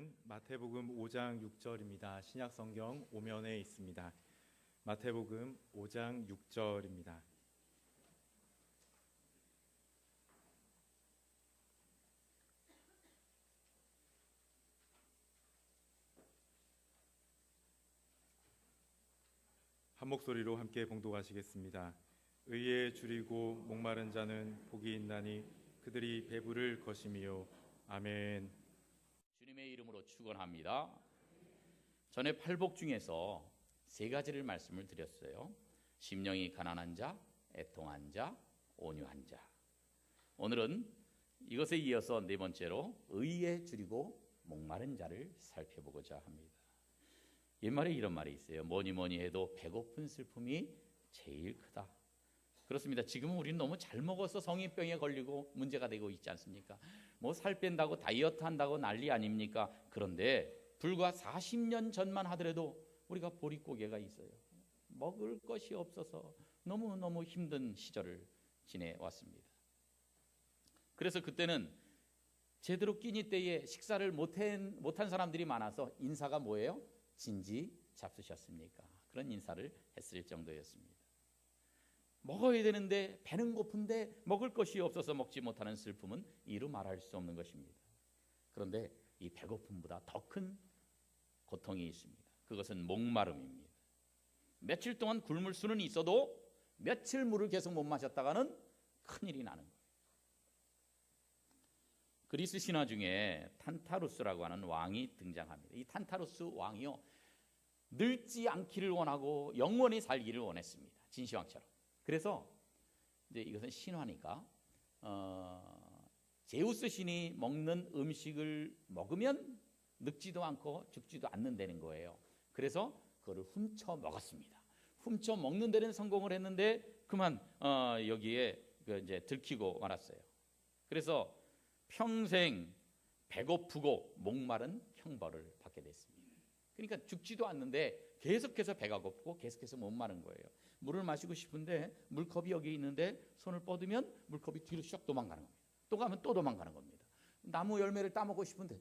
말씀은 마태복음 5장 6절입니다. 신약성경 5면에 있습니다. 마태복음 5장 6절입니다. 한 목소리로 함께 봉독하시겠습니다. 의에 줄이고 목마른 자는 복이 있나니 그들이 배부를 것임이요. 아멘. 주님의 이름으로 축원합니다. 전에 팔복 중에서 세 가지를 말씀을 드렸어요. 심령이 가난한 자, 애통한 자, 온유한 자. 오늘은 이것에 이어서 네 번째로 의에 줄이고 목마른 자를 살펴보고자 합니다. 옛말에 이런 말이 있어요. 뭐니 뭐니 해도 배고픈 슬픔이 제일 크다. 그렇습니다. 지금은 우리는 너무 잘 먹어서 성인병에 걸리고 문제가 되고 있지 않습니까? 뭐 살 뺀다고 다이어트 한다고 난리 아닙니까? 그런데 불과 40년 전만 하더라도 우리가 보릿고개가 있어요. 먹을 것이 없어서 너무너무 힘든 시절을 지내왔습니다. 그래서 그때는 제대로 끼니 때에 식사를 못한 사람들이 많아서 인사가 뭐예요? 진지 잡수셨습니까? 그런 인사를 했을 정도였습니다. 먹어야 되는데 배는 고픈데 먹을 것이 없어서 먹지 못하는 슬픔은 이루 말할 수 없는 것입니다. 그런데 이 배고픔보다 더 큰 고통이 있습니다. 그것은 목마름입니다. 며칠 동안 굶을 수는 있어도 며칠 물을 계속 못 마셨다가는 큰일이 나는 거예요. 그리스 신화 중에 탄타루스라고 하는 왕이 등장합니다. 이 탄타루스 왕이요, 늙지 않기를 원하고 영원히 살기를 원했습니다. 진시황처럼. 그래서 이제 이것은 신화니까 제우스 신이 먹는 음식을 먹으면 늙지도 않고 죽지도 않는다는 거예요. 그래서 그거를 훔쳐 먹었습니다. 훔쳐 먹는 데는 성공을 했는데 그만 여기에 이제 들키고 말았어요. 그래서 평생 배고프고 목마른 형벌을 받게 됐습니다. 그러니까 죽지도 않는데 계속해서 배가 고프고 계속해서 못 마른 거예요. 물을 마시고 싶은데 물컵이 여기 있는데 손을 뻗으면 물컵이 뒤로 슉 도망가는 겁니다. 또 가면 또 도망가는 겁니다. 나무 열매를 따먹고 싶은데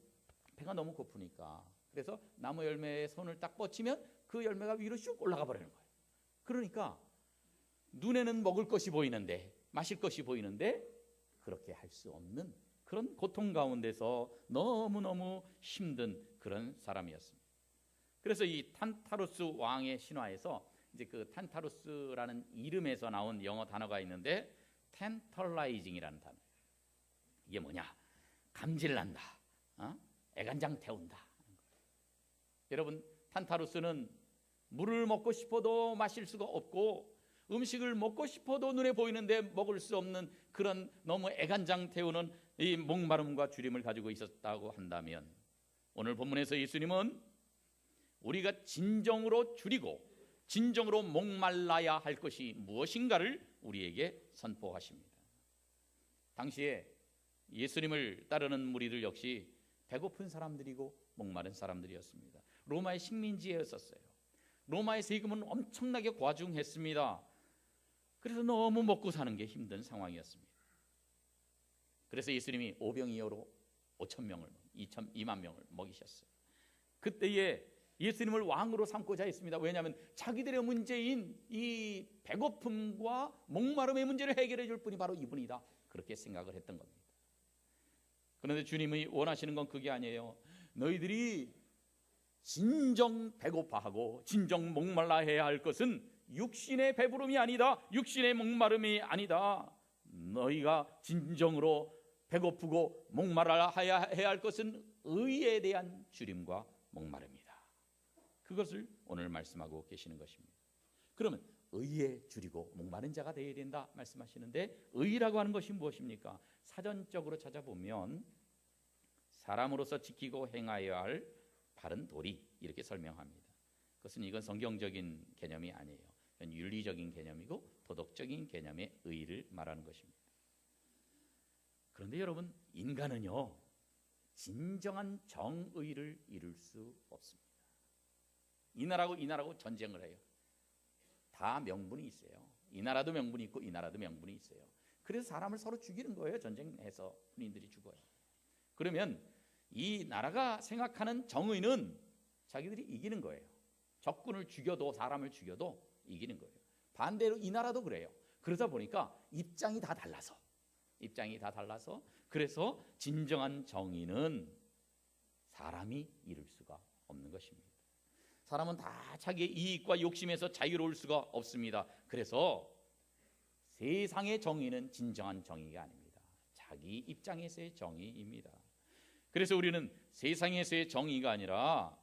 배가 너무 고프니까 그래서 나무 열매에 손을 딱 뻗치면 그 열매가 위로 슉 올라가 버리는 거예요. 그러니까 눈에는 먹을 것이 보이는데 마실 것이 보이는데 그렇게 할 수 없는 그런 고통 가운데서 너무너무 힘든 그런 사람이었습니다. 그래서 이 탄타루스 왕의 신화에서 이제 그 탄타루스라는 이름에서 나온 영어 단어가 있는데 tantalizing이라는 단어. 이게 뭐냐? 감질난다. 애간장 태운다. 여러분, 탄타루스는 물을 먹고 싶어도 마실 수가 없고 음식을 먹고 싶어도 눈에 보이는데 먹을 수 없는 그런 너무 애간장 태우는 이 목마름과 주림을 가지고 있었다고 한다면 오늘 본문에서 예수님은 우리가 진정으로 줄이고 진정으로 목말라야 할 것이 무엇인가를 우리에게 선포하십니다. 당시에 예수님을 따르는 무리들 역시 배고픈 사람들이고 목마른 사람들이었습니다. 로마의 식민지였었어요. 로마의 세금은 엄청나게 과중했습니다. 그래서 너무 먹고 사는 게 힘든 상황이었습니다. 그래서 예수님이 오병이어로 5,000명을 2만 명을 먹이셨어요. 그때에 예수님을 왕으로 삼고자 했습니다. 왜냐하면 자기들의 문제인 이 배고픔과 목마름의 문제를 해결해 줄 분이 바로 이분이다. 그렇게 생각을 했던 겁니다. 그런데 주님이 원하시는 건 그게 아니에요. 너희들이 진정 배고파하고 진정 목말라해야 할 것은 육신의 배부름이 아니다. 육신의 목마름이 아니다. 너희가 진정으로 배고프고 목말라해야 할 것은 의에 대한 줄임과 목마름이다. 그것을 오늘 말씀하고 계시는 것입니다. 그러면 의에 줄이고 목마른 자가 되어야 된다 말씀하시는데 의라고 하는 것이 무엇입니까? 사전적으로 찾아보면 사람으로서 지키고 행하여야 할 바른 도리 이렇게 설명합니다. 그것은 이건 성경적인 개념이 아니에요. 이건 윤리적인 개념이고 도덕적인 개념의 의를 말하는 것입니다. 그런데 여러분, 인간은요 진정한 정의를 이룰 수 없습니다. 이 나라고 전쟁을 해요. 다 명분이 있어요. 이 나라도 명분이 있고 이 나라도 명분이 있어요. 그래서 사람을 서로 죽이는 거예요. 전쟁해서 군인들이 죽어요. 그러면 이 나라가 생각하는 정의는 자기들이 이기는 거예요. 적군을 죽여도, 사람을 죽여도 이기는 거예요. 반대로 이 나라도 그래요. 그러다 보니까 입장이 다 달라서 그래서 진정한 정의는 사람이 이룰 수가 없는 것입니다. 사람은 다 자기의 이익과 욕심에서 자유로울 수가 없습니다. 그래서 세상의 정의는 진정한 정의가 아닙니다. 자기 입장에서의 정의입니다. 그래서 우리는 세상에서의 정의가 아니라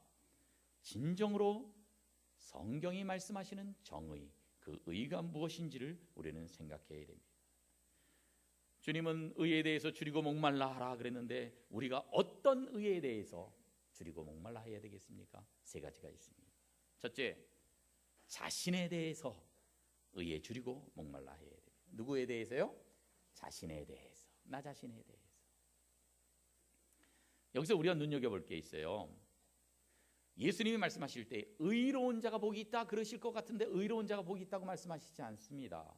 진정으로 성경이 말씀하시는 정의, 그 의가 무엇인지를 우리는 생각해야 됩니다. 주님은 의에 대해서 줄이고 목말라 하라 그랬는데 우리가 어떤 의에 대해서 줄이고 목말라 해야 되겠습니까? 세 가지가 있습니다. 첫째, 자신에 대해서 의에 줄이고 목말라 해야 됩니다. 누구에 대해서요? 자신에 대해서, 나 자신에 대해서. 여기서 우리가 눈여겨볼 게 있어요. 예수님이 말씀하실 때 의로운 자가 복이 있다 그러실 것 같은데 의로운 자가 복이 있다고 말씀하시지 않습니다.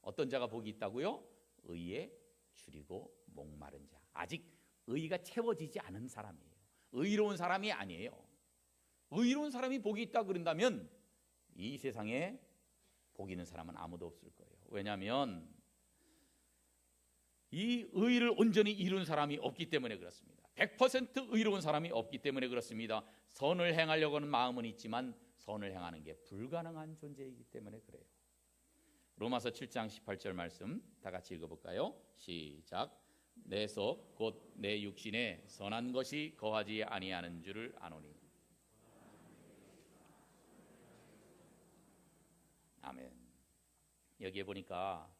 어떤 자가 복이 있다고요? 의에 줄이고 목마른 자. 아직 의가 채워지지 않은 사람이에요. 의로운 사람이 아니에요. 의로운 사람이 복이 있다 그런다면 이 세상에 복 있는 사람은 아무도 없을 거예요. 왜냐하면 이 의를 온전히 이룬 사람이 없기 때문에 그렇습니다. 100% 의로운 사람이 없기 때문에 그렇습니다. 선을 행하려고 하는 마음은 있지만 선을 행하는 게 불가능한 존재이기 때문에 그래요. 로마서 7장 18절 말씀 다 같이 읽어볼까요? 시작. 내서 곧 내 육신에 선한 것이 거하지 아니하는 줄을 아노니. 아멘. 여기에 보니까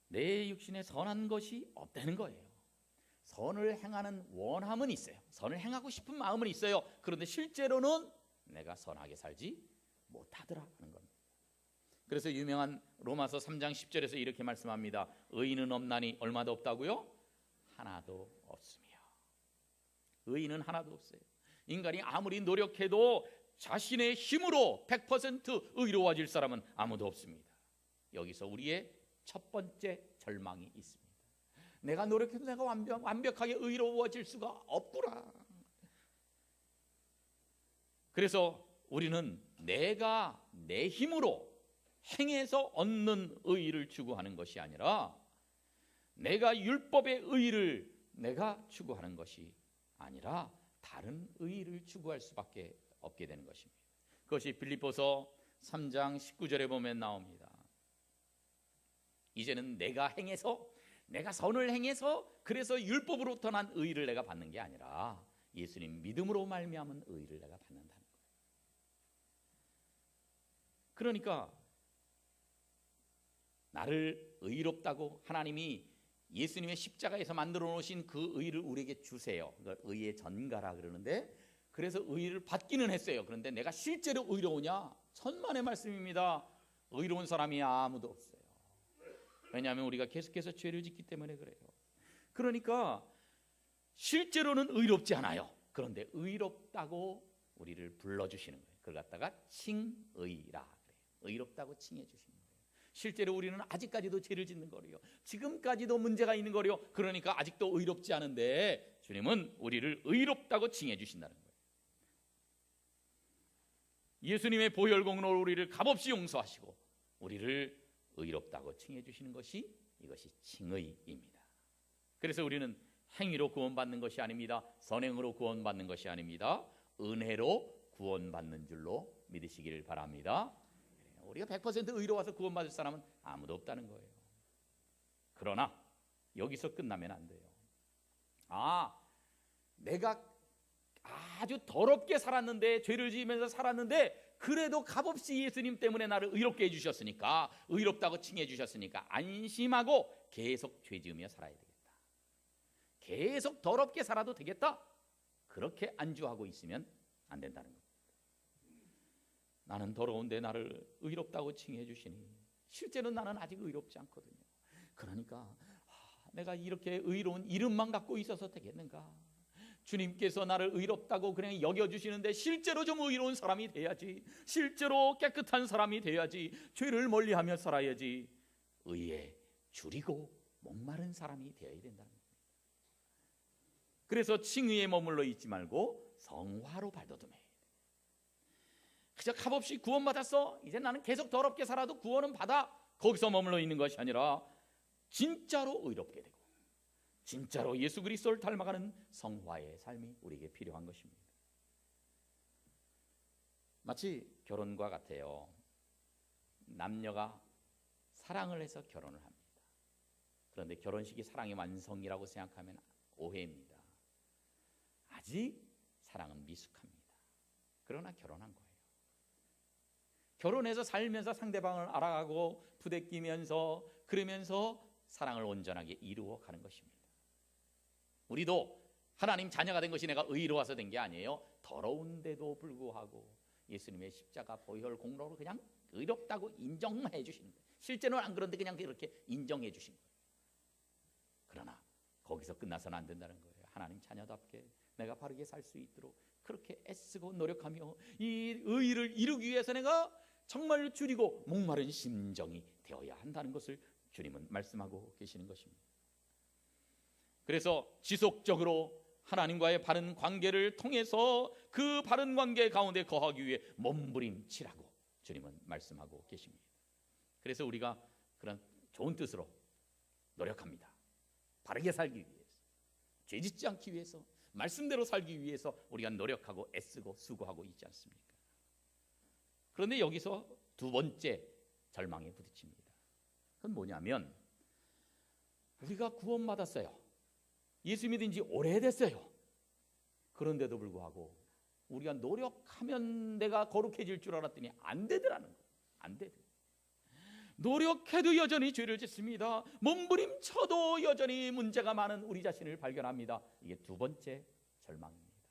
내 육신에 선한 것이 없다는 거예요. 선을 행하는 원함은 있어요. 선을 행하고 싶은 마음은 있어요. 그런데 실제로는 내가 선하게 살지 못하더라 하는 겁니다. 그래서 유명한 로마서 3장 10절에서 이렇게 말씀합니다. 의인은 없나니 얼마도 없다고요? 하나도 없으며. 의인은 하나도 없어요. 인간이 아무리 노력해도 자신의 힘으로 100% 의로워질 사람은 아무도 없습니다. 여기서 우리의 첫 번째 절망이 있습니다. 내가 노력해도 내가 완벽하게 의로워질 수가 없구나. 그래서 우리는 내가 내 힘으로 행해서 얻는 의의를 추구하는 것이 아니라 내가 율법의 의의를 내가 추구하는 것이 아니라 다른 의의를 추구할 수밖에 없게 되는 것입니다. 그것이 빌립보서 3장 19절에 보면 나옵니다. 이제는 내가 행해서 내가 선을 행해서 그래서 율법으로부터 난 의의를 내가 받는 게 아니라 예수님 믿음으로 말미암은 의의를 내가 받는다는 거예요. 그러니까 나를 의롭다고 하나님이 예수님의 십자가에서 만들어 놓으신 그 의의를 우리에게 주세요. 그걸 의의 전가라 그러는데 그래서 의의를 받기는 했어요. 그런데 내가 실제로 의로우냐? 천만의 말씀입니다. 의로운 사람이 아무도 없어요. 왜냐하면 우리가 계속해서 죄를 짓기 때문에 그래요. 그러니까 실제로는 의롭지 않아요. 그런데 의롭다고 우리를 불러주시는 거예요. 그걸 갖다가 칭의라 그래요. 의롭다고 칭해 주시는 거예요. 실제로 우리는 아직까지도 죄를 짓는 거래요. 지금까지도 문제가 있는 거래요. 그러니까 아직도 의롭지 않은데 주님은 우리를 의롭다고 칭해 주신다는 거예요. 예수님의 보혈공로로 우리를 값없이 용서하시고 우리를 의롭다고 칭해 주시는 것이 이것이 칭의입니다. 그래서 우리는 행위로 구원받는 것이 아닙니다. 선행으로 구원받는 것이 아닙니다. 은혜로 구원받는 줄로 믿으시기를 바랍니다. 우리가 100% 의로워서 구원받을 사람은 아무도 없다는 거예요. 그러나 여기서 끝나면 안 돼요. 내가 아주 더럽게 살았는데 죄를 지으면서 살았는데 그래도 값없이 예수님 때문에 나를 의롭게 해주셨으니까 의롭다고 칭해 주셨으니까 안심하고 계속 죄 지으며 살아야 되겠다. 계속 더럽게 살아도 되겠다. 그렇게 안주하고 있으면 안 된다는 겁니다. 나는 더러운데 나를 의롭다고 칭해 주시니 실제로 나는 아직 의롭지 않거든요. 그러니까 내가 이렇게 의로운 이름만 갖고 있어서 되겠는가? 주님께서 나를 의롭다고 그냥 여겨주시는데 실제로 좀 의로운 사람이 돼야지. 실제로 깨끗한 사람이 돼야지. 죄를 멀리하며 살아야지. 의에 줄이고 목마른 사람이 되어야 된다는 겁니다. 그래서 칭의에 머물러 있지 말고 성화로 발돋움해. 그저 값없이 구원받았어, 이제 나는 계속 더럽게 살아도 구원은 받아, 거기서 머물러 있는 것이 아니라 진짜로 의롭게 되고 진짜로 예수 그리스도를 닮아가는 성화의 삶이 우리에게 필요한 것입니다. 마치 결혼과 같아요. 남녀가 사랑을 해서 결혼을 합니다. 그런데 결혼식이 사랑의 완성이라고 생각하면 오해입니다. 아직 사랑은 미숙합니다. 그러나 결혼한 거예요. 결혼해서 살면서 상대방을 알아가고 부대끼면서 그러면서 사랑을 온전하게 이루어 가는 것입니다. 우리도 하나님 자녀가 된 것이 내가 의로워서 된 게 아니에요. 더러운데도 불구하고 예수님의 십자가 보혈 공로로 그냥 의롭다고 인정해 주시는 거예요. 실제로는 안 그런데 그냥 이렇게 인정해 주신 거예요. 그러나 거기서 끝나서는 안 된다는 거예요. 하나님 자녀답게 내가 바르게 살 수 있도록 그렇게 애쓰고 노력하며 이 의를 이루기 위해서 내가 정말 줄이고 목마른 심정이 되어야 한다는 것을 주님은 말씀하고 계시는 것입니다. 그래서 지속적으로 하나님과의 바른 관계를 통해서 그 바른 관계 가운데 거하기 위해 몸부림치라고 주님은 말씀하고 계십니다. 그래서 우리가 그런 좋은 뜻으로 노력합니다. 바르게 살기 위해서, 죄짓지 않기 위해서, 말씀대로 살기 위해서 우리가 노력하고 애쓰고 수고하고 있지 않습니까? 그런데 여기서 두 번째 절망에 부딪힙니다. 그건 뭐냐면 우리가 구원받았어요. 예수 믿은 지 오래됐어요. 그런데도 불구하고 우리가 노력하면 내가 거룩해질 줄 알았더니 안 되더라는 거예요. 안 되더라. 노력해도 여전히 죄를 짓습니다. 몸부림쳐도 여전히 문제가 많은 우리 자신을 발견합니다. 이게 두 번째 절망입니다.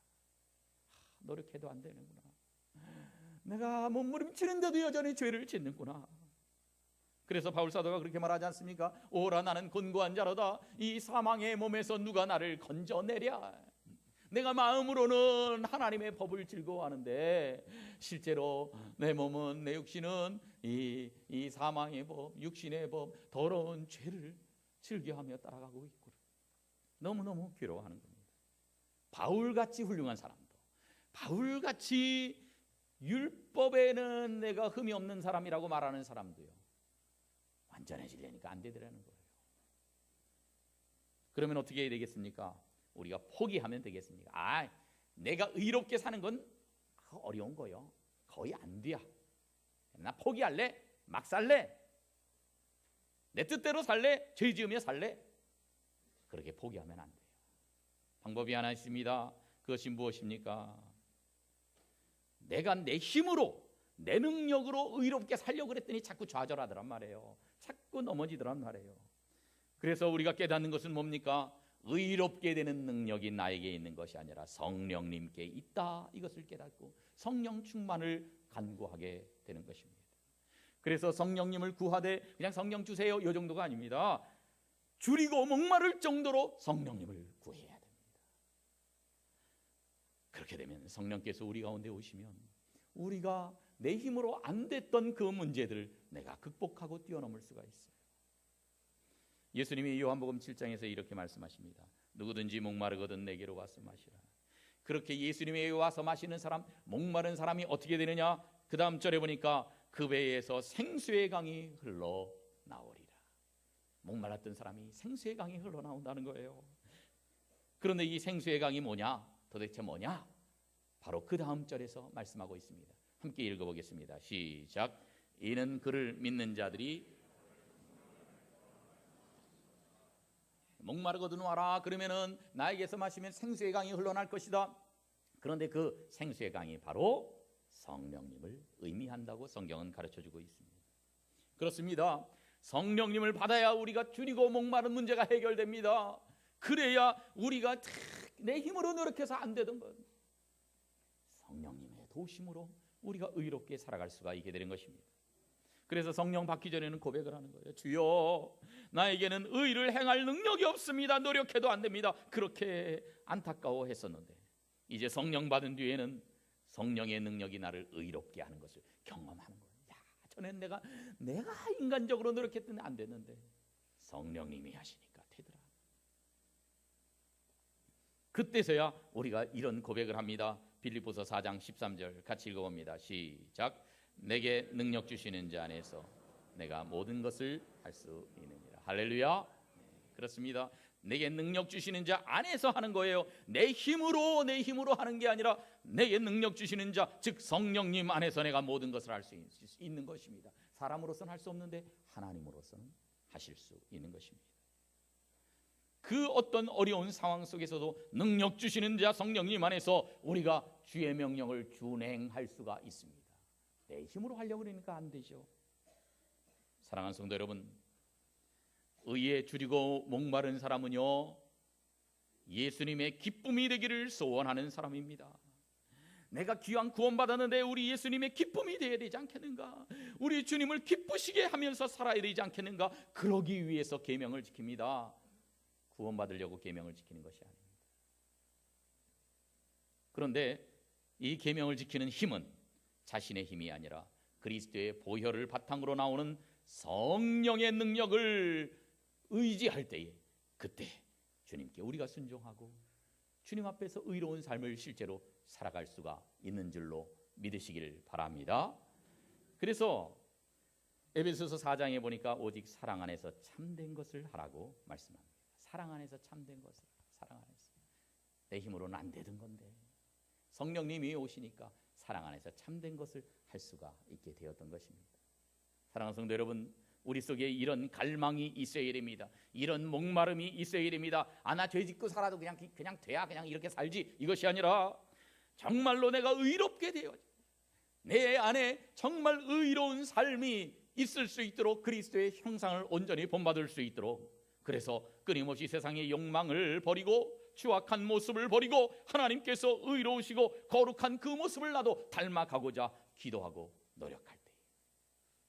노력해도 안 되는구나. 내가 몸부림치는데도 여전히 죄를 짓는구나. 그래서 바울 사도가 그렇게 말하지 않습니까? 오라 나는 곤고한 자로다. 이 사망의 몸에서 누가 나를 건져내랴. 내가 마음으로는 하나님의 법을 즐거워하는데 실제로 내 몸은, 내 육신은 이 사망의 법, 육신의 법, 더러운 죄를 즐겨하며 따라가고 있고 너무너무 괴로워하는 겁니다. 바울같이 훌륭한 사람도, 바울같이 율법에는 내가 흠이 없는 사람이라고 말하는 사람도요, 완전해지려니까 안 되더라는 거예요. 그러면 어떻게 해야 되겠습니까? 우리가 포기하면 되겠습니까? 내가 의롭게 사는 건 어려운 거요. 거의 안 돼야. 나 포기할래? 막 살래? 내 뜻대로 살래? 죄 지으며 살래? 그렇게 포기하면 안 돼요. 방법이 하나 있습니다. 그것이 무엇입니까? 내가 내 힘으로, 내 능력으로 의롭게 살려고 그랬더니 자꾸 좌절하더란 말이에요. 자꾸 넘어지더란 말이에요. 그래서 우리가 깨닫는 것은 뭡니까? 의롭게 되는 능력이 나에게 있는 것이 아니라 성령님께 있다, 이것을 깨닫고 성령 충만을 간구하게 되는 것입니다. 그래서 성령님을 구하되 그냥 성령 주세요 이 정도가 아닙니다. 줄이고 목마를 정도로 성령님을 구해야 됩니다. 그렇게 되면 성령께서 우리 가운데 오시면 우리가 내 힘으로 안 됐던 그 문제들을 내가 극복하고 뛰어넘을 수가 있어요. 예수님이 요한복음 7장에서 이렇게 말씀하십니다. 누구든지 목마르거든 내게로 와서 마시라. 그렇게 예수님에게 와서 마시는 사람, 목마른 사람이 어떻게 되느냐? 그 다음 절에 보니까 그 배에서 생수의 강이 흘러나오리라. 목말랐던 사람이 생수의 강이 흘러나온다는 거예요. 그런데 이 생수의 강이 뭐냐? 도대체 뭐냐? 바로 그 다음 절에서 말씀하고 있습니다. 함께 읽어보겠습니다. 시작. 이는 그를 믿는 자들이 목마르거든 와라. 그러면은 나에게서 마시면 생수의 강이 흘러날 것이다. 그런데 그 생수의 강이 바로 성령님을 의미한다고 성경은 가르쳐주고 있습니다. 그렇습니다. 성령님을 받아야 우리가 줄이고 목마른 문제가 해결됩니다. 그래야 우리가 내 힘으로 노력해서 안 되던 것, 성령님의 도우심으로 우리가 의롭게 살아갈 수가 있게 되는 것입니다. 그래서 성령 받기 전에는 고백을 하는 거예요. 주여, 나에게는 의를 행할 능력이 없습니다. 노력해도 안 됩니다. 그렇게 안타까워했었는데 이제 성령 받은 뒤에는 성령의 능력이 나를 의롭게 하는 것을 경험하는 거예요. 전엔 내가 인간적으로 노력했더니 안 됐는데 성령님이 하시니까 되더라. 그때서야 우리가 이런 고백을 합니다. 빌립보서 4장 13절 같이 읽어봅니다. 시작. 내게 능력 주시는 자 안에서 내가 모든 것을 할 수 있느니라. 할렐루야. 그렇습니다. 내게 능력 주시는 자 안에서 하는 거예요. 내 힘으로 하는 게 아니라 내게 능력 주시는 자, 즉 성령님 안에서 내가 모든 것을 할 수 있는 것입니다. 사람으로서는 할 수 없는데 하나님으로서는 하실 수 있는 것입니다. 그 어떤 어려운 상황 속에서도 능력 주시는 자 성령님 안에서 우리가 주의 명령을 준행할 수가 있습니다. 내 힘으로 하려고 그러니까 안 되죠. 사랑하는 성도 여러분, 의에 줄이고 목마른 사람은요, 예수님의 기쁨이 되기를 소원하는 사람입니다. 내가 귀한 구원받았는데 우리 예수님의 기쁨이 되어야 되지 않겠는가? 우리 주님을 기쁘시게 하면서 살아야 되지 않겠는가? 그러기 위해서 계명을 지킵니다. 구원받으려고 계명을 지키는 것이 아닙니다. 그런데 이 계명을 지키는 힘은 자신의 힘이 아니라 그리스도의 보혈을 바탕으로 나오는 성령의 능력을 의지할 때에, 그때 주님께 우리가 순종하고 주님 앞에서 의로운 삶을 실제로 살아갈 수가 있는 줄로 믿으시길 바랍니다. 그래서 에베소서 4장에 보니까 오직 사랑 안에서 참된 것을 하라고 말씀합니다. 사랑 안에서 참된 것을, 사랑 안에서. 내 힘으로는 안 되던 건데 성령님이 오시니까 사랑 안에서 참된 것을 할 수가 있게 되었던 것입니다. 사랑하는 성도 여러분, 우리 속에 이런 갈망이 있어야 됩니다. 이런 목마름이 있어야 됩니다. 나 죄 짓고 살아도 그냥 돼야 그냥 이렇게 살지, 이것이 아니라 정말로 내가 의롭게 되어 내 안에 정말 의로운 삶이 있을 수 있도록 그리스도의 형상을 온전히 본받을 수 있도록, 그래서 끊임없이 세상의 욕망을 버리고 추악한 모습을 버리고 하나님께서 의로우시고 거룩한 그 모습을 나도 닮아가고자 기도하고 노력할 때,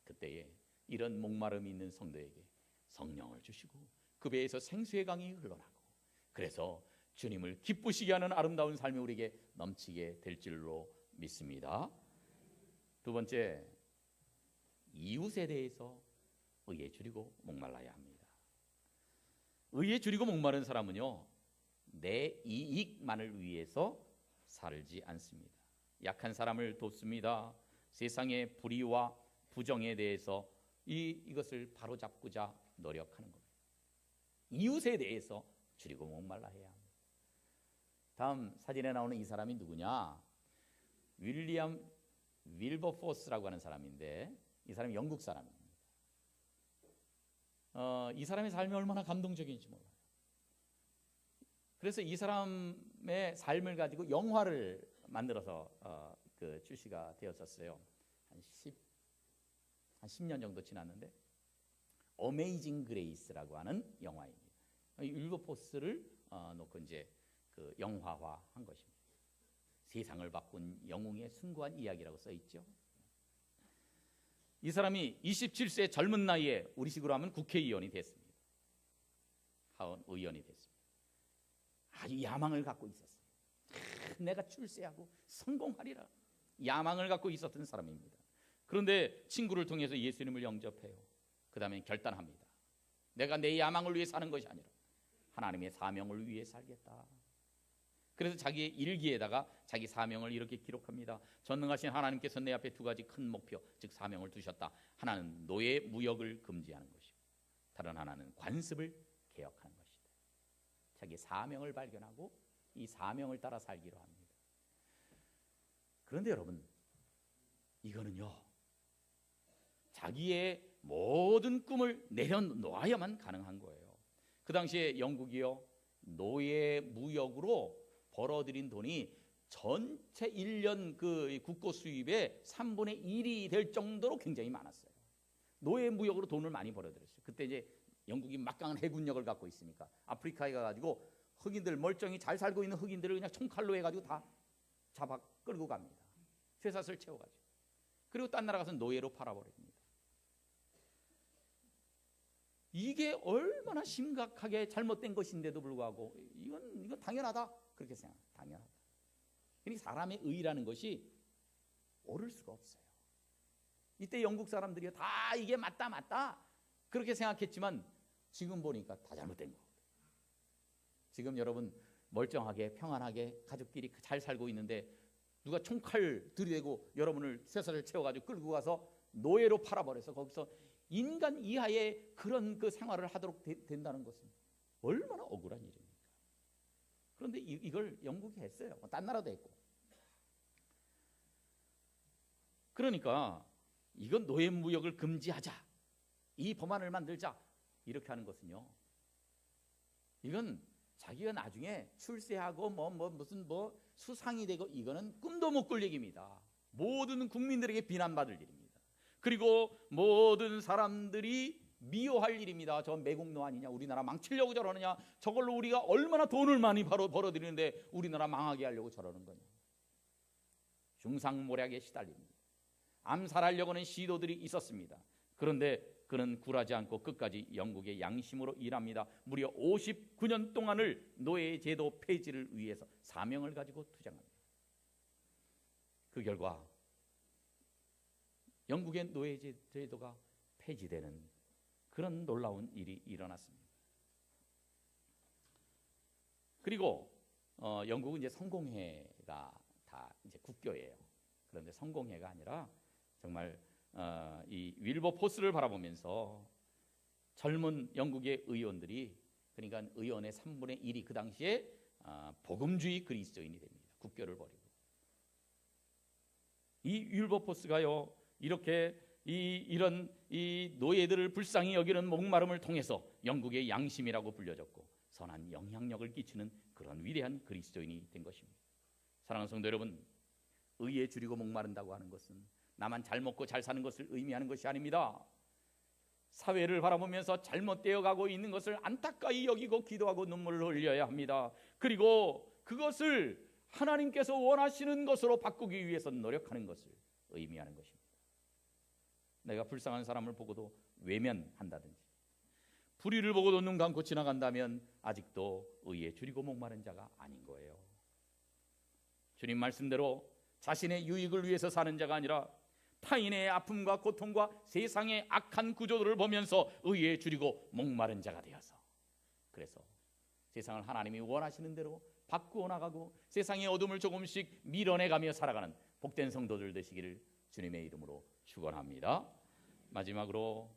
그때에 이런 목마름이 있는 성도에게 성령을 주시고 그 배에서 생수의 강이 흘러나고, 그래서 주님을 기쁘시게 하는 아름다운 삶이 우리에게 넘치게 될 줄로 믿습니다. 두 번째, 이웃에 대해서 의에 줄이고 목말라야 합니다. 의에 줄이고 목마른 사람은요, 내 이익만을 위해서 살지 않습니다. 약한 사람을 돕습니다. 세상의 불의와 부정에 대해서 이것을 바로잡고자 노력하는 겁니다. 이웃에 대해서 줄이고 목말라 해야 합니다. 다음 사진에 나오는 이 사람이 누구냐? 윌리엄 윌버포스라고 하는 사람인데, 이 사람이 영국 사람입니다. 이 사람의 삶이 얼마나 감동적인지 몰라요. 그래서 이 사람의 삶을 가지고 영화를 만들어서 출시가 되었었어요. 한 10년 정도 지났는데, 어메이징 그레이스라고 하는 영화입니다. 윌버포스를 놓고 이제 그 영화화한 것입니다. 세상을 바꾼 영웅의 숭고한 이야기라고 써 있죠. 이 사람이 27세 젊은 나이에 우리식으로 하면 국회의원이 됐습니다. 하원 의원이 됐습니다. 아주 야망을 갖고 있었어요. 내가 출세하고 성공하리라 야망을 갖고 있었던 사람입니다. 그런데 친구를 통해서 예수님을 영접해요. 그 다음에 결단합니다. 내가 내 야망을 위해 사는 것이 아니라 하나님의 사명을 위해 살겠다. 그래서 자기의 일기에다가 자기 사명을 이렇게 기록합니다. 전능하신 하나님께서 내 앞에 두 가지 큰 목표, 즉 사명을 두셨다. 하나는 노예 무역을 금지하는 것이고, 다른 하나는 관습을 개혁하는 것이다. 자기 사명을 발견하고 이 사명을 따라 살기로 합니다. 그런데 여러분, 이거는요, 자기의 모든 꿈을 내려놓아야만 가능한 거예요. 그 당시에 영국이요, 노예 무역으로 벌어들인 돈이 전체 1년 그 국고 수입의 3분의 1이 될 정도로 굉장히 많았어요. 노예 무역으로 돈을 많이 벌어들였어요. 그때 이제 영국이 막강한 해군력을 갖고 있으니까 아프리카에 가가지고 흑인들, 멀쩡히 잘 살고 있는 흑인들을 그냥 총칼로 해가지고 다 잡아 끌고 갑니다. 쇠사슬 채워가지고. 그리고 딴 나라 가서 노예로 팔아버립니다. 이게 얼마나 심각하게 잘못된 것인데도 불구하고 이건 당연하다 그렇게 생각합니다. 당연하다. 그러니까 사람의 의라는 것이 옳을 수가 없어요. 이때 영국 사람들이 다 이게 맞다 그렇게 생각했지만 지금 보니까 다 잘못된 거예요. 지금 여러분 멀쩡하게 평안하게 가족끼리 잘 살고 있는데 누가 총칼 들이대고 여러분을 쇠사를 채워가지고 끌고 가서 노예로 팔아버려서 거기서 인간 이하의 그런 그 생활을 하도록 된다는 것은 얼마나 억울한 일입니까? 그런데 이걸 영국이 했어요. 딴 나라도 했고. 그러니까 이건 노예무역을 금지하자, 이 법안을 만들자, 이렇게 하는 것은요, 이건 자기가 나중에 출세하고 무슨 수상이 되고 이거는 꿈도 못 꿀 얘기입니다. 모든 국민들에게 비난받을 일입니다. 그리고 모든 사람들이 미워할 일입니다. 저 매국노 아니냐, 우리나라 망치려고 저러느냐, 저걸로 우리가 얼마나 돈을 많이 벌어들이는데 우리나라 망하게 하려고 저러는 거냐. 중상모략에 시달립니다. 암살하려고 하는 시도들이 있었습니다. 그런데 그는 굴하지 않고 끝까지 영국의 양심으로 일합니다. 무려 59년 동안을 노예제도 폐지를 위해서 사명을 가지고 투쟁합니다. 그 결과 영국의 노예제도가 폐지되는 그런 놀라운 일이 일어났습니다. 그리고 영국은 이제 성공회가 다 이제 국교예요. 그런데 성공회가 아니라 정말 이 윌버포스를 바라보면서 젊은 영국의 의원들이, 그러니까 의원의 3분의 1이 그 당시에 복음주의 그리스도인이 됩니다. 국교를 버리고. 이 윌버포스가요, 이렇게 이런 노예들을 불쌍히 여기는 목마름을 통해서 영국의 양심이라고 불려졌고 선한 영향력을 끼치는 그런 위대한 그리스도인이 된 것입니다. 사랑하는 성도 여러분, 의에 줄이고 목마른다고 하는 것은 나만 잘 먹고 잘 사는 것을 의미하는 것이 아닙니다. 사회를 바라보면서 잘못되어 가고 있는 것을 안타까이 여기고 기도하고 눈물을 흘려야 합니다. 그리고 그것을 하나님께서 원하시는 것으로 바꾸기 위해서 노력하는 것을 의미하는 것입니다. 내가 불쌍한 사람을 보고도 외면한다든지, 불의를 보고도 눈 감고 지나간다면 아직도 의에 줄이고 목마른 자가 아닌 거예요. 주님 말씀대로 자신의 유익을 위해서 사는 자가 아니라 타인의 아픔과 고통과 세상의 악한 구조들을 보면서 의에 줄이고 목마른 자가 되어서, 그래서 세상을 하나님이 원하시는 대로 바꾸어 나가고 세상의 어둠을 조금씩 밀어내가며 살아가는 복된 성도들 되시기를 주님의 이름으로 축원합니다. 마지막으로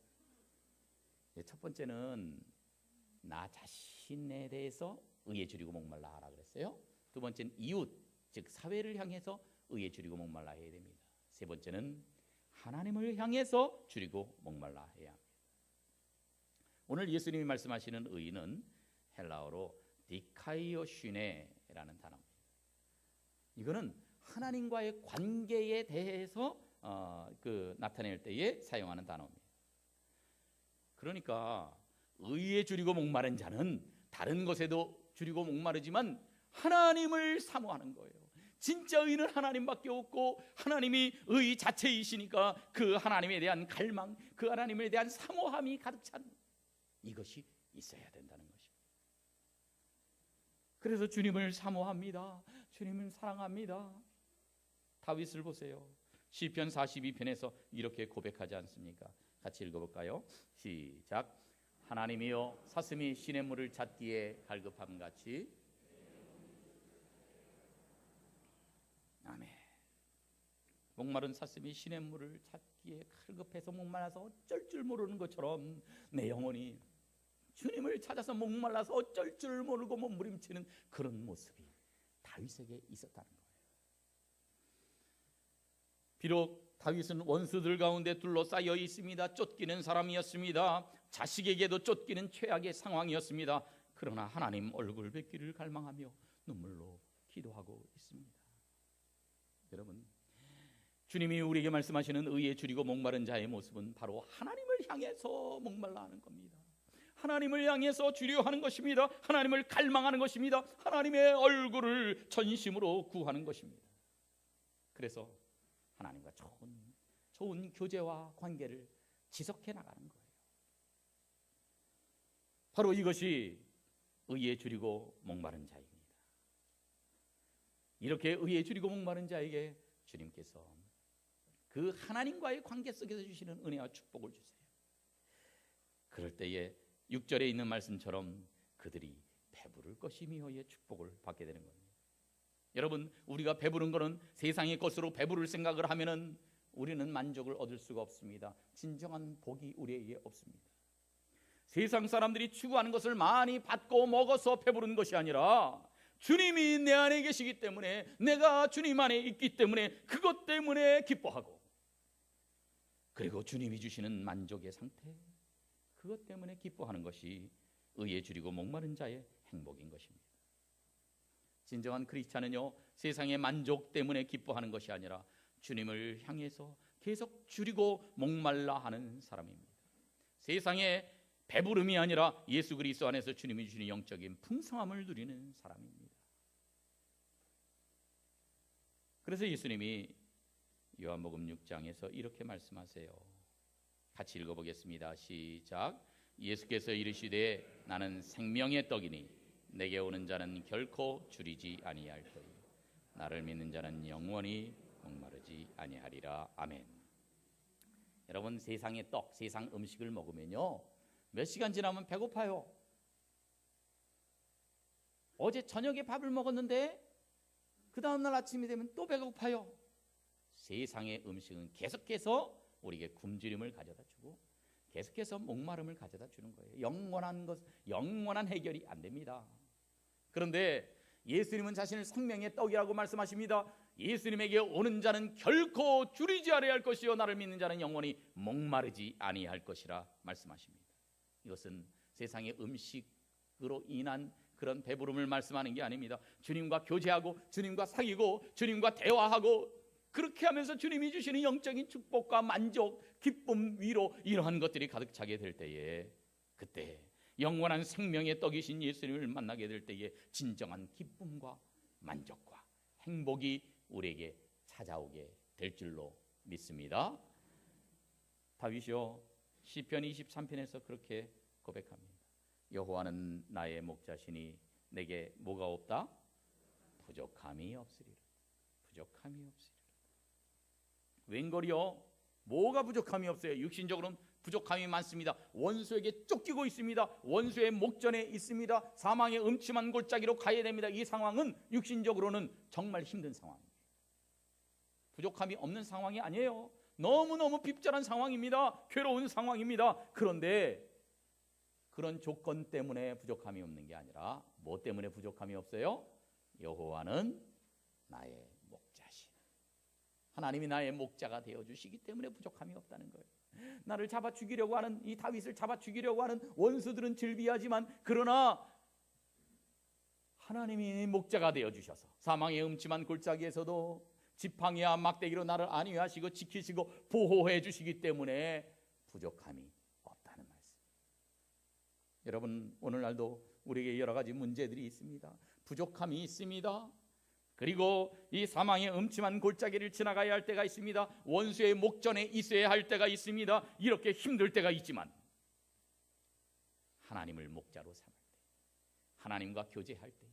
첫 번째는 나 자신에 대해서 의에 줄이고 목말라 하라 그랬어요. 두 번째는 이웃, 즉 사회를 향해서 의에 줄이고 목말라 해야 됩니다. 세 번째는 하나님을 향해서 줄이고 목말라 해야 합니다. 오늘 예수님이 말씀하시는 의는 헬라어로 디카이오슈네라는 단어입니다. 이거는 하나님과의 관계에 대해서 나타낼 때에 사용하는 단어입니다. 그러니까 의에 줄이고 목마른 자는 다른 것에도 줄이고 목마르지만 하나님을 사모하는 거예요. 진짜 의는 하나님밖에 없고 하나님이 의 자체이시니까 그 하나님에 대한 갈망, 그 하나님에 대한 사모함이 가득 찬 이것이 있어야 된다는 것입니다. 그래서 주님을 사모합니다. 주님을 사랑합니다. 다윗을 보세요. 시편 42편에서 이렇게 고백하지 않습니까? 같이 읽어볼까요? 시작. 하나님이여 사슴이 시냇물을 찾기에 갈급함같이. 아멘. 목마른 사슴이 시냇물을 찾기에 갈급해서 목말라서 어쩔 줄 모르는 것처럼 내 영혼이 주님을 찾아서 목말라서 어쩔 줄 모르고 몸부림치는 그런 모습이 다윗에게 있었다는 거예요. 비록 다윗은 원수들 가운데 둘러싸여 있습니다. 쫓기는 사람이었습니다. 자식에게도 쫓기는 최악의 상황이었습니다. 그러나 하나님 얼굴 뵙기를 갈망하며 눈물로 기도하고 있습니다. 여러분, 주님이 우리에게 말씀하시는 의에 줄이고 목마른 자의 모습은 바로 하나님을 향해서 목말라 하는 겁니다. 하나님을 향해서 주려 하는 것입니다. 하나님을 갈망하는 것입니다. 하나님의 얼굴을 전심으로 구하는 것입니다. 그래서 하나님과 좋은 교제와 관계를 지속해 나가는 거예요. 바로 이것이 의에 줄이고 목마른 자입니다. 이렇게 의에 줄이고 목마른 자에게 주님께서 그 하나님과의 관계 속에서 주시는 은혜와 축복을 주세요. 그럴 때에 6절에 있는 말씀처럼 그들이 배부를 것이며의 축복을 받게 되는 겁니다. 여러분, 우리가 배부른 거는 세상의 것으로 배부를 생각을 하면은 우리는 만족을 얻을 수가 없습니다. 진정한 복이 우리에게 없습니다. 세상 사람들이 추구하는 것을 많이 받고 먹어서 배부른 것이 아니라 주님이 내 안에 계시기 때문에, 내가 주님 안에 있기 때문에 그것 때문에 기뻐하고, 그리고 주님이 주시는 만족의 상태, 그것 때문에 기뻐하는 것이 의에 줄이고 목마른 자의 행복인 것입니다. 진정한 크리스찬은요, 세상의 만족 때문에 기뻐하는 것이 아니라 주님을 향해서 계속 줄이고 목말라 하는 사람입니다. 세상의 배부름이 아니라 예수 그리스도 안에서 주님이 주시는 영적인 풍성함을 누리는 사람입니다. 그래서 예수님이 요한복음 6장에서 이렇게 말씀하세요. 같이 읽어보겠습니다. 시작. 예수께서 이르시되 나는 생명의 떡이니 내게 오는 자는 결코 줄이지 아니할 터이 나를 믿는 자는 영원히 목마르지 아니하리라. 아멘. 여러분, 세상의 떡, 세상 음식을 먹으면요, 몇 시간 지나면 배고파요. 어제 저녁에 밥을 먹었는데 그 다음날 아침이 되면 또 배고파요. 세상의 음식은 계속해서 우리에게 굶주림을 가져다 주고 계속해서 목마름을 가져다 주는 거예요. 영원한 해결이 안 됩니다. 그런데 예수님은 자신을 생명의 떡이라고 말씀하십니다. 예수님에게 오는 자는 결코 줄이지 아니할 것이요 나를 믿는 자는 영원히 목마르지 아니할 것이라 말씀하십니다. 이것은 세상의 음식으로 인한 그런 배부름을 말씀하는 게 아닙니다. 주님과 교제하고 주님과 사귀고 주님과 대화하고 그렇게 하면서 주님이 주시는 영적인 축복과 만족, 기쁨, 위로, 이러한 것들이 가득 차게 될 때에, 그때 영원한 생명의 떡이신 예수님을 만나게 될 때에 진정한 기쁨과 만족과 행복이 우리에게 찾아오게 될 줄로 믿습니다. 다윗이요, 시편 23편에서 그렇게 고백합니다. 여호와는 나의 목자시니 내게 뭐가 없다? 부족함이 없으리라. 부족함이 없으리라. 웬걸이요? 뭐가 부족함이 없어요? 육신적으로는 부족함이 많습니다. 원수에게 쫓기고 있습니다. 원수의 목전에 있습니다. 사망의 음침한 골짜기로 가야 됩니다. 이 상황은 육신적으로는 정말 힘든 상황입니다. 부족함이 없는 상황이 아니에요. 너무너무 핍절한 상황입니다. 괴로운 상황입니다. 그런데 그런 조건 때문에 부족함이 없는 게 아니라 뭐 때문에 부족함이 없어요? 여호와는 나의 목자시니, 하나님이 나의 목자가 되어주시기 때문에 부족함이 없다는 거예요. 나를 잡아 죽이려고 하는, 이 다윗을 잡아 죽이려고 하는 원수들은 즐비하지만, 그러나 하나님이 목자가 되어주셔서 사망의 음침한 골짜기에서도 지팡이와 막대기로 나를 안위하시고 지키시고 보호해 주시기 때문에 부족함이 없다는 말씀. 여러분, 오늘날도 우리에게 여러 가지 문제들이 있습니다. 부족함이 있습니다. 그리고 이 사망의 음침한 골짜기를 지나가야 할 때가 있습니다. 원수의 목전에 있어야 할 때가 있습니다. 이렇게 힘들 때가 있지만 하나님을 목자로 삼을 때, 하나님과 교제할 때,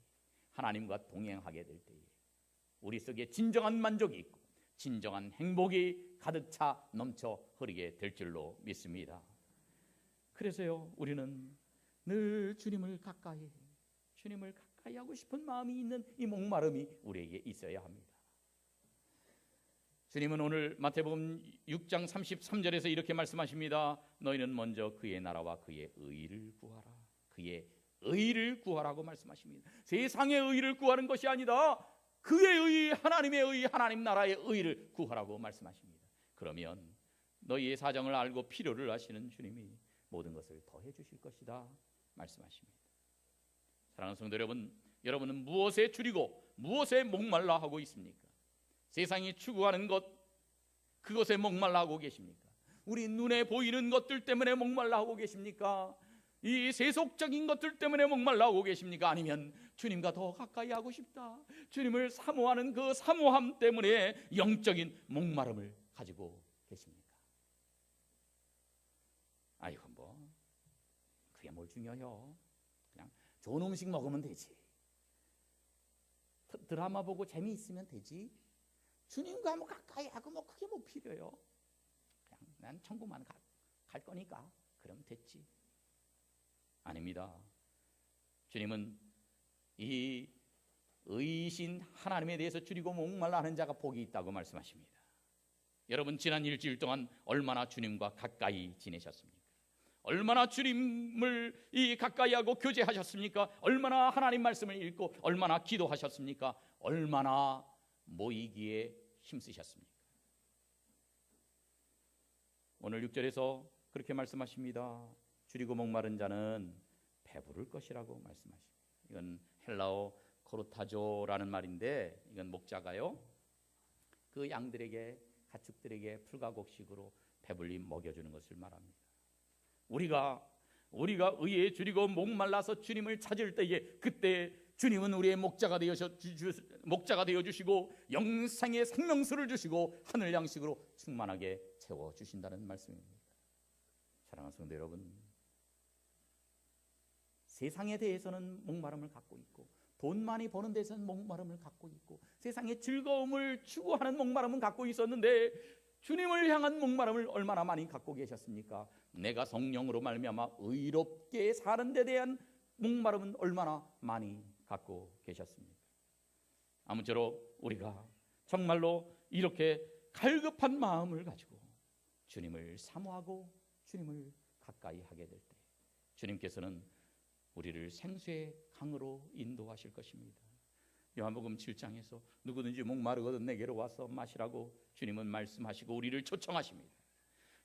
하나님과 동행하게 될 때에 우리 속에 진정한 만족이 있고 진정한 행복이 가득 차 넘쳐 흐르게 될 줄로 믿습니다. 그래서요, 우리는 늘 주님을 가까이 하고 싶은 마음이 있는 이 목마름이 우리에게 있어야 합니다. 주님은 오늘 마태복음 6장 33절에서 이렇게 말씀하십니다. 너희는 먼저 그의 나라와 그의 의를 구하라. 그의 의를 구하라고 말씀하십니다. 세상의 의를 구하는 것이 아니다. 그의 의, 하나님의 의, 하나님 나라의 의를 구하라고 말씀하십니다. 그러면 너희의 사정을 알고 필요를 아시는 주님이 모든 것을 더해 주실 것이다 말씀하십니다. 사랑하는 성도 여러분, 여러분은 무엇에 줄이고 무엇에 목말라 하고 있습니까? 세상이 추구하는 것, 그것에 목말라 하고 계십니까? 우리 눈에 보이는 것들 때문에 목말라 하고 계십니까? 이 세속적인 것들 때문에 목말라 하고 계십니까? 아니면 주님과 더 가까이 하고 싶다, 주님을 사모하는 그 사모함 때문에 영적인 목마름을 가지고 계십니까? 아이고, 뭐 그게 뭘 중요해요? 그냥 좋은 음식 먹으면 되지, 드라마 보고 재미있으면 되지, 주님과 뭐 가까이 하고 뭐 그게 뭐 필요해요? 그냥 난 천국만 갈 거니까 그럼 됐지. 아닙니다. 주님은 이 의신 하나님에 대해서 줄이고 목말라 하는 자가 복이 있다고 말씀하십니다. 여러분, 지난 일주일 동안 얼마나 주님과 가까이 지내셨습니까? 얼마나 주님을 가까이 하고 교제하셨습니까? 얼마나 하나님 말씀을 읽고 얼마나 기도하셨습니까? 얼마나 모이기에 힘쓰셨습니까? 오늘 6절에서 그렇게 말씀하십니다. 줄이고 목마른 자는 배부를 것이라고 말씀하십니다. 이건 헬라어 코르타조라는 말인데, 이건 목자가요 그 양들에게, 가축들에게 풀가곡식으로 배불리 먹여주는 것을 말합니다. 우리가 의에 줄이고 목말라서 주님을 찾을 때에, 그때 주님은 우리의 목자가 되어 주시고 영생의 생명수를 주시고 하늘 양식으로 충만하게 채워 주신다는 말씀입니다. 사랑하는 성도 여러분, 세상에 대해서는 목마름을 갖고 있고, 돈 많이 버는 데서는 목마름을 갖고 있고, 세상의 즐거움을 추구하는 목마름은 갖고 있었는데, 주님을 향한 목마름을 얼마나 많이 갖고 계셨습니까? 내가 성령으로 말미암아 의롭게 사는 데 대한 목마름은 얼마나 많이 갖고 계셨습니까? 아무쪼록 우리가 정말로 이렇게 갈급한 마음을 가지고 주님을 사모하고 주님을 가까이 하게 될 때, 주님께서는 우리를 생수의 강으로 인도하실 것입니다. 요한복음 7장에서 누구든지 목마르거든 내게로 와서 마시라고 주님은 말씀하시고 우리를 초청하십니다.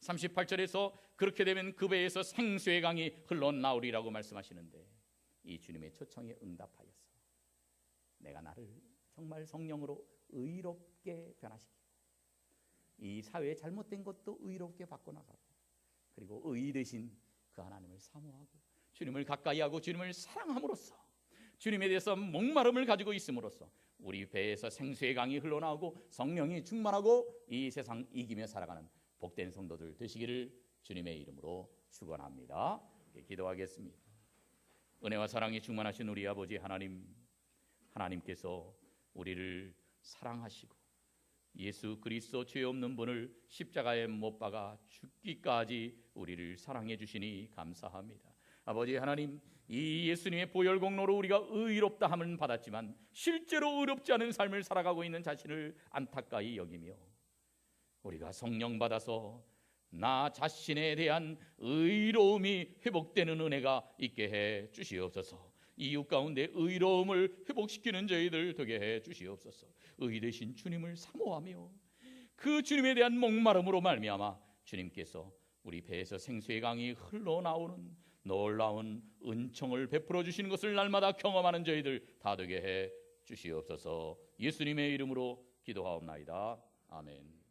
38절에서 그렇게 되면 그 배에서 생수의 강이 흘러나오리라고 말씀하시는데, 이 주님의 초청에 응답하여서 내가 나를 정말 성령으로 의롭게 변화시키고, 이 사회의 잘못된 것도 의롭게 바꿔나가고, 그리고 의 대신 그 하나님을 사모하고 주님을 가까이 하고 주님을 사랑함으로써, 주님에 대해서 목마름을 가지고 있음으로써 우리 배에서 생수의 강이 흘러나오고 성령이 충만하고 이 세상 이기며 살아가는 복된 성도들 되시기를 주님의 이름으로 축원합니다. 기도하겠습니다. 은혜와 사랑이 충만하신 우리 아버지 하나님, 하나님께서 우리를 사랑하시고 예수 그리스도 죄 없는 분을 십자가에 못 박아 죽기까지 우리를 사랑해 주시니 감사합니다. 아버지 하나님, 이 예수님의 보혈 공로로 우리가 의롭다 함을 받았지만 실제로 의롭지 않은 삶을 살아가고 있는 자신을 안타까이 여기며, 우리가 성령 받아서 나 자신에 대한 의로움이 회복되는 은혜가 있게 해 주시옵소서. 이웃 가운데 의로움을 회복시키는 저희들 되게 해 주시옵소서. 의 대신 주님을 사모하며 그 주님에 대한 목마름으로 말미암아 주님께서 우리 배에서 생수의 강이 흘러나오는 놀라운 은총을 베풀어 주시는 것을 날마다 경험하는 저희들 다 되게 해 주시옵소서. 예수님의 이름으로 기도하옵나이다. 아멘.